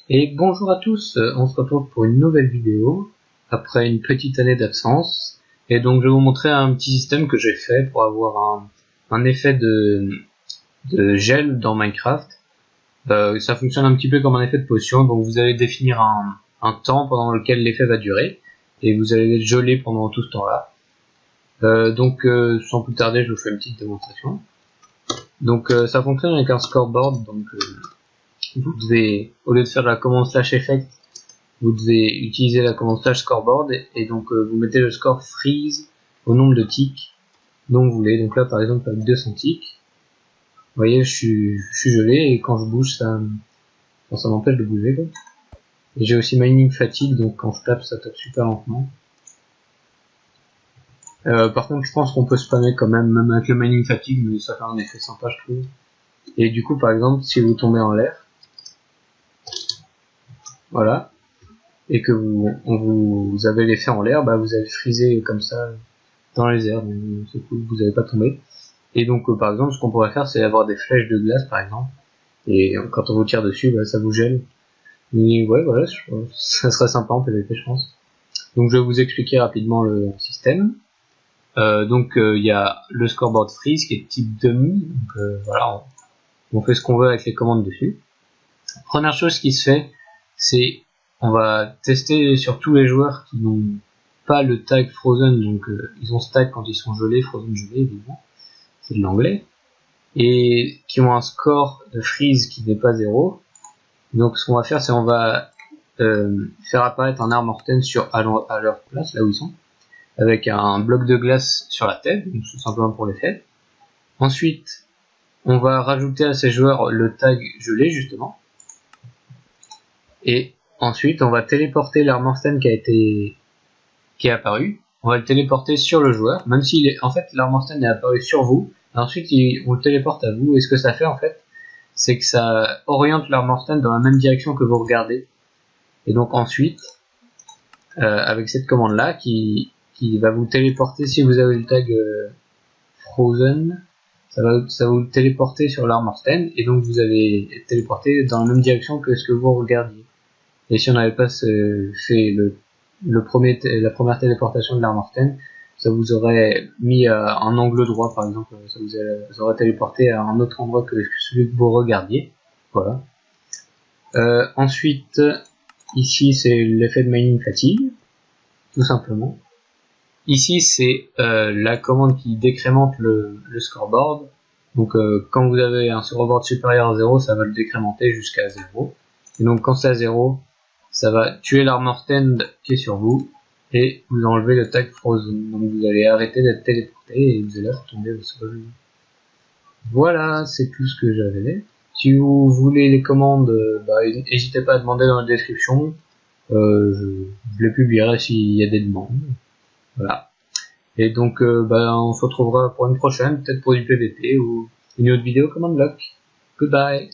Et bonjour à tous, on se retrouve pour une nouvelle vidéo, après une petite année d'absence. Et donc je vais vous montrer un petit système que j'ai fait pour avoir un effet de gel dans Minecraft. Ça fonctionne un petit peu comme un effet de potion, donc vous allez définir un temps pendant lequel l'effet va durer, et vous allez être gelé pendant tout ce temps-là. Sans plus tarder, je vous fais une petite démonstration. Donc ça fonctionne avec un scoreboard, donc vous devez, au lieu de faire la commande /effect, vous devez utiliser la commande /scoreboard et donc vous mettez le score freeze au nombre de ticks dont vous voulez. Donc là par exemple avec 200 ticks, vous voyez je suis gelé et quand je bouge ça m'empêche de bouger quoi. Et j'ai aussi mining fatigue, donc quand je tape ça tape super lentement. Par contre je pense qu'on peut spammer quand même avec le mining fatigue, mais ça fait un effet sympa je trouve. Et du coup par exemple si vous tombez en l'air, voilà, et que vous avez l'effet en l'air, bah vous allez friser comme ça dans les airs, donc c'est cool, vous n'allez pas tomber. Et donc par exemple ce qu'on pourrait faire c'est avoir des flèches de glace par exemple, et quand on vous tire dessus bah, ça vous gèle. Mais ouais voilà, ça serait sympa en PvP je pense. Donc je vais vous expliquer rapidement le système. Il y a le scoreboard freeze qui est type dummy, donc voilà, on fait ce qu'on veut avec les commandes dessus. Première chose qui se fait, c'est on va tester sur tous les joueurs qui n'ont pas le tag frozen, donc ils ont ce tag quand ils sont gelés, frozen gelé évidemment, c'est de l'anglais, et qui ont un score de freeze qui n'est pas 0. Donc ce qu'on va faire, c'est on va faire apparaître un armor 10 à leur place, là où ils sont, avec un bloc de glace sur la tête, donc tout simplement pour l'effet. Ensuite, on va rajouter à ces joueurs le tag gelé justement, et ensuite on va téléporter l'armor 10 qui est apparu, on va le téléporter sur le joueur, même s'il est en fait l'armor 10 est apparu sur vous, et ensuite on le téléporte à vous, et ce que ça fait en fait, c'est que ça oriente l'armor 10 dans la même direction que vous regardez. Et donc ensuite, avec cette commande là qui va vous téléporter, si vous avez le tag frozen, ça va vous téléporter sur l'armor 10, et donc vous allez être téléporté dans la même direction que ce que vous regardiez. Et si on n'avait pas fait la première téléportation de l'armor 10, ça vous aurait mis à un angle droit par exemple, ça vous aurait téléporté à un autre endroit que celui que vous regardiez. Voilà. Ensuite, ici c'est l'effet de mining fatigue, tout simplement. Ici c'est la commande qui décrémente le scoreboard. Donc quand vous avez un scoreboard supérieur à 0, ça va le décrémenter jusqu'à 0. Et donc quand c'est à 0, ça va tuer l'armor 10 qui est sur vous et vous enlevez le tag frozen. Donc vous allez arrêter d'être téléporté et vous allez retomber au sol. Voilà, c'est tout ce que j'avais. Si vous voulez les commandes, n'hésitez pas à demander dans la description. Je les publierai s'il y a des demandes. Voilà. Et donc on se retrouvera pour une prochaine, peut-être pour du PVP ou une autre vidéo command block. Goodbye.